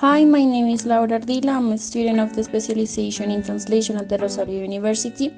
Hi, my name is Laura Ardila. I'm a student of the specialization in translation at the Rosario University.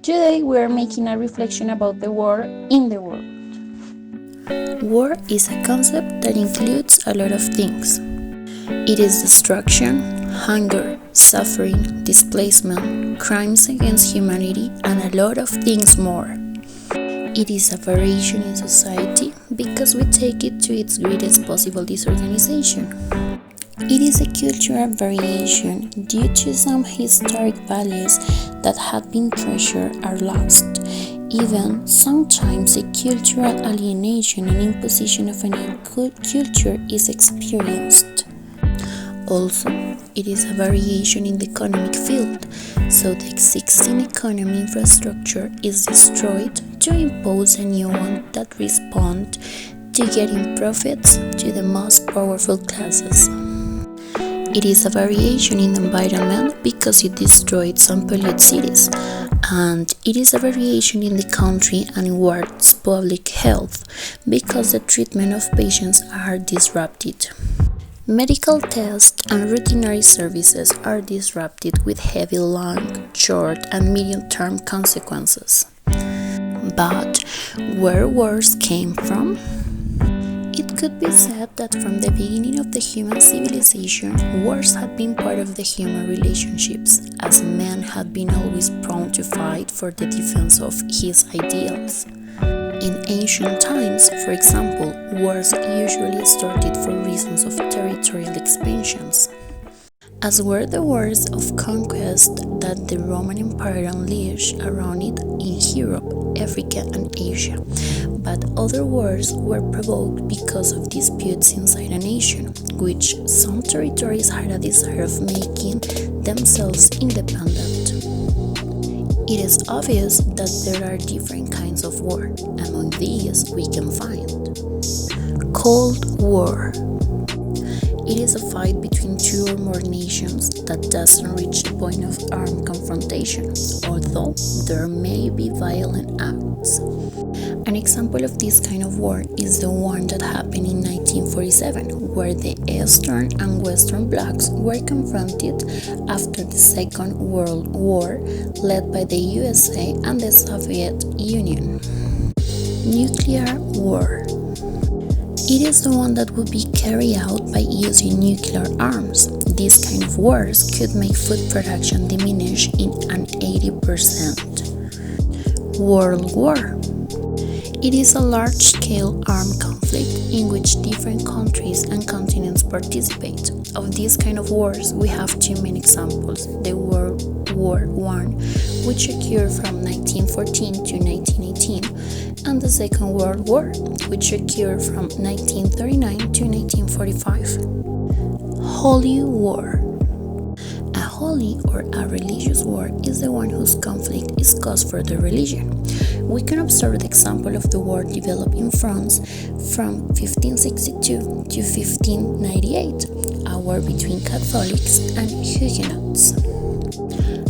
Today, we are making a reflection about the war in the world. War is a concept that includes a lot of things. It is destruction, hunger, suffering, displacement, crimes against humanity, and a lot of things more. It is a variation in society because we take it to its greatest possible disorganization. It is a cultural variation due to some historic values that had been treasured are lost. Even sometimes a cultural alienation and imposition of a new culture is experienced. Also, it is a variation in the economic field, so the existing economy infrastructure is destroyed to impose a new one that responds to getting profits to the most powerful classes. It is a variation in the environment because it destroyed some polluted cities, and it is a variation in the country and in wards public health because the treatment of patients are disrupted. Medical tests and routinary services are disrupted with heavy long, short, and medium-term consequences. But where wars came from? It could be said that from the beginning of the human civilization, wars had been part of the human relationships, as man had been always prone to fight for the defense of his ideals. In ancient times, for example, wars usually started for reasons of territorial expansions, as were the wars of conquest that the Roman Empire unleashed around it in Europe, Africa, and Asia. But other wars were provoked because of disputes inside a nation, which some territories had a desire of making themselves independent. It is obvious that there are different kinds of war. Among these, we can find Cold War. It is a fight between two or more nations that doesn't reach the point of armed confrontation, although there may be violent acts. An example of this kind of war is the one that happened in 1947, where the Eastern and Western blocs were confronted after the Second World War, led by the USA and the Soviet Union. Nuclear war. It is the one that would be carried out by using nuclear arms. These kind of wars could make food production diminish in an 80%. World War. It is a large-scale armed conflict in which different countries and continents participate. Of these kind of wars, we have two main examples: the World War I, which occurred from 1914 to 1918, and the Second World War, which occurred from 1939 to 1945. Holy War. A holy or a religious war is the one whose conflict is caused for the religion. We can observe the example of the war developed in France from 1562 to 1598, a war between Catholics and Huguenots.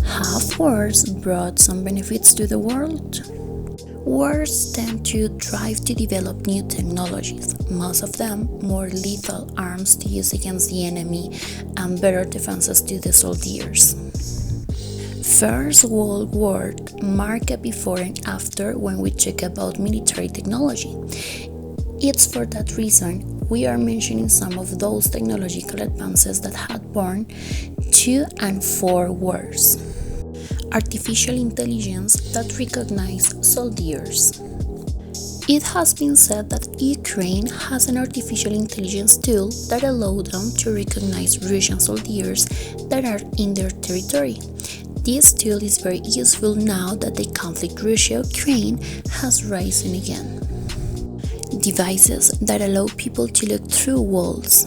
Have wars brought some benefits to the world? Wars tend to drive to develop new technologies, most of them more lethal arms to use against the enemy and better defenses to the soldiers. First World War marked a before and after when we talk about military technology. It's for that reason we are mentioning some of those technological advances that had borne 2 and 4 wars. Artificial intelligence that recognize soldiers. It has been said that Ukraine has an artificial intelligence tool that allows them to recognize Russian soldiers that are in their territory. This tool is very useful now that the conflict Russia-Ukraine has risen again. Devices that allow people to look through walls.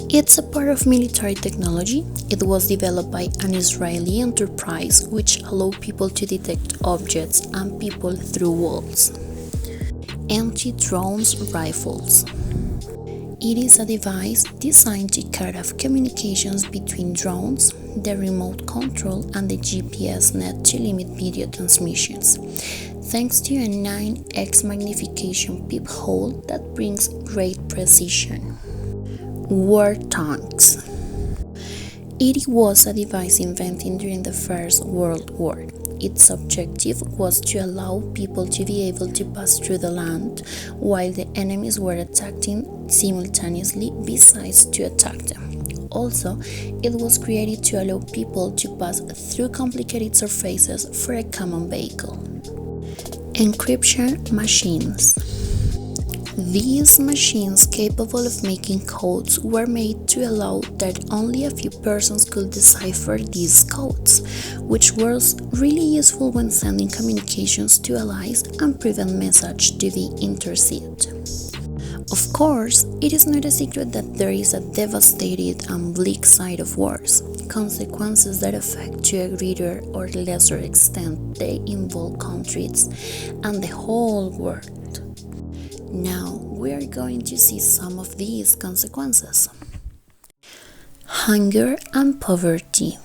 It's a part of military technology. It was developed by an Israeli enterprise which allowed people to detect objects and people through walls. Anti-drones rifles. It is a device designed to cut off communications between drones, the remote control, and the GPS net to limit video transmissions, thanks to a 9x magnification peephole that brings great precision. War tanks. It was a device invented during the First World War. Its objective was to allow people to be able to pass through the land while the enemies were attacking simultaneously, besides to attack them. Also, it was created to allow people to pass through complicated surfaces for a common vehicle. Encryption machines. These machines capable of making codes were made to allow that only a few persons could decipher these codes, which was really useful when sending communications to allies and prevent messages to be intercepted. Of course, it is not a secret that there is a devastating and bleak side of wars, consequences that affect to a greater or lesser extent they involve countries and the whole world. Now we are going to see some of these consequences. Hunger and poverty.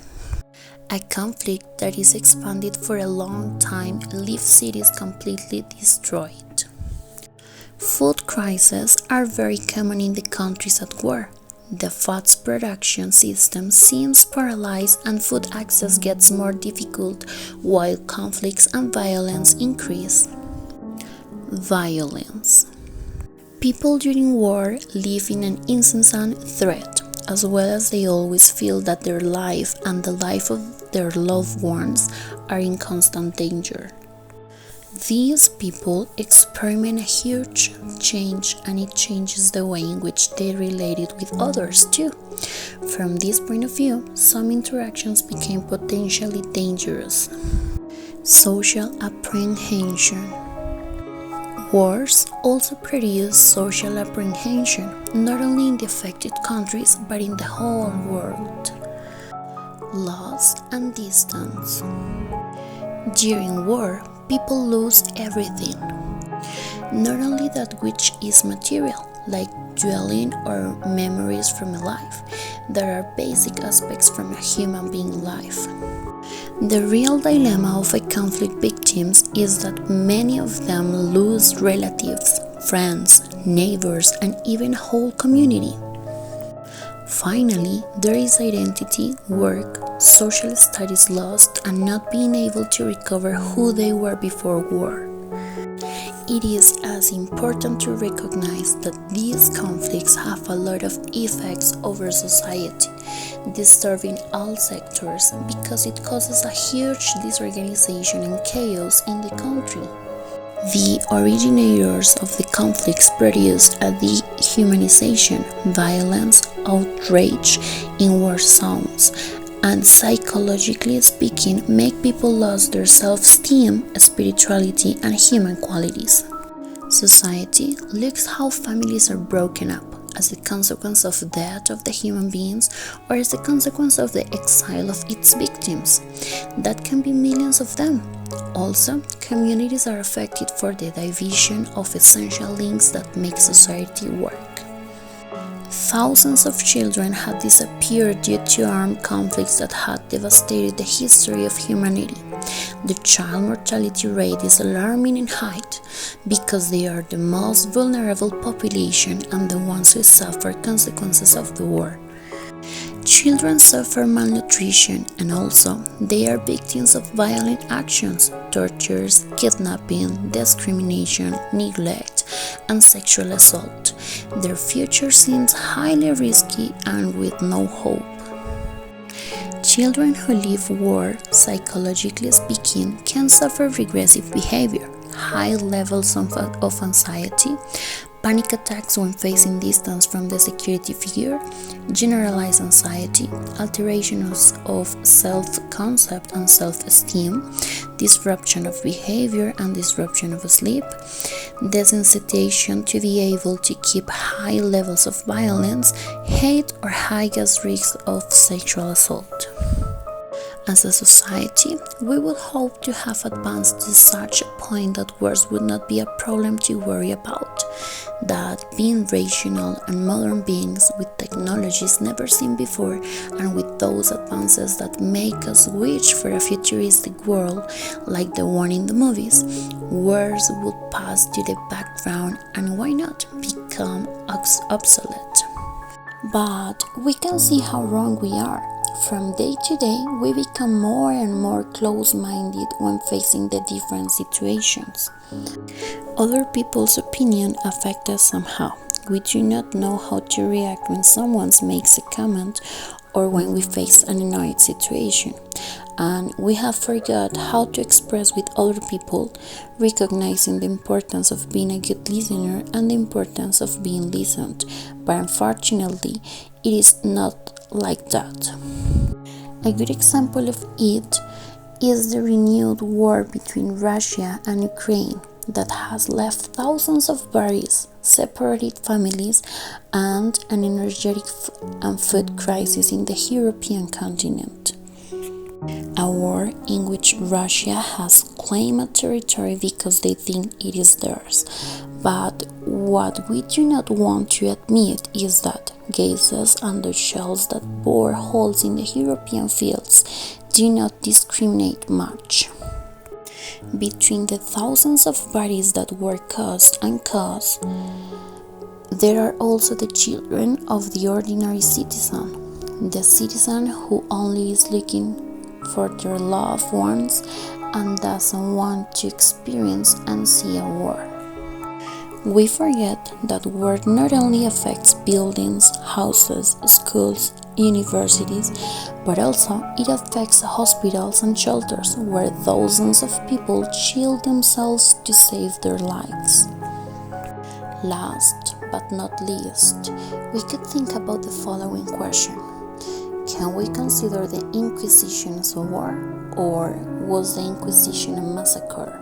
A conflict that is expanded for a long time leaves cities completely destroyed. Food crises are very common in the countries at war. The food production system seems paralyzed and food access gets more difficult while conflicts and violence increase. Violence. People during war live in an incessant threat, as well as they always feel that their life and the life of their loved ones are in constant danger. These people experiment a huge change, and it changes the way in which they relate with others too. From this point of view, some interactions became potentially dangerous. Social apprehension. Wars also produce social apprehension, not only in the affected countries but in the whole world. Loss and distance. During war, people lose everything. Not only that which is material, like dwelling or memories from a life, there are basic aspects from a human being life. The real dilemma of a conflict victims is that many of them lose relatives, friends, neighbors, and even a whole community. Finally, there is identity, work, social status lost, and not being able to recover who they were before war. It is as important to recognize that these conflicts have a lot of effects over society, disturbing all sectors because it causes a huge disorganization and chaos in the country. The originators of the conflicts produced a dehumanization, violence, outrage in war zones, and psychologically speaking, make people lose their self-esteem, spirituality, and human qualities. Society looks how families are broken up as a consequence of the death of the human beings or as a consequence of the exile of its victims. That can be millions of them. Also, communities are affected for the division of essential links that make society work. Thousands of children have disappeared due to armed conflicts that had devastated the history of humanity. The child mortality rate is alarming in height because they are the most vulnerable population and the ones who suffer consequences of the war. Children suffer malnutrition and also they are victims of violent actions, tortures, kidnapping, discrimination, neglect, and sexual assault. Their future seems highly risky and with no hope. Children who live war, psychologically speaking, can suffer regressive behavior, high levels of anxiety, panic attacks when facing distance from the security figure, generalized anxiety, alterations of self-concept and self-esteem, disruption of behavior and disruption of sleep, desensitization to be able to keep high levels of violence, hate, or highest risks of sexual assault. As a society, we would hope to have advanced to such a point that wars would not be a problem to worry about, that being rational and modern beings with technologies never seen before and with those advances that make us wish for a futuristic world like the one in the movies, wars would pass to the background and why not become obsolete. But we can see how wrong we are. From day to day, we become more and more close-minded when facing the different situations. Other people's opinion affect us somehow. We do not know how to react when someone makes a comment or when we face an annoying situation. And we have forgot how to express with other people, recognizing the importance of being a good listener and the importance of being listened. But unfortunately, it is not like that. A good example of it is the renewed war between Russia and Ukraine that has left thousands of bodies, separated families, and an energetic and food crisis in the European continent. A war in which Russia has claimed a territory because they think it is theirs. But what we do not want to admit is that gases under shells that bore holes in the European fields do not discriminate much. Between the thousands of bodies that were caused, there are also the children of the ordinary citizen, the citizen who only is looking for their loved ones and doesn't want to experience and see a war. We forget that war not only affects buildings, houses, schools, universities, but also it affects hospitals and shelters where thousands of people shield themselves to save their lives. Last but not least, we could think about the following question. Can we consider the Inquisition as a war, or was the Inquisition a massacre?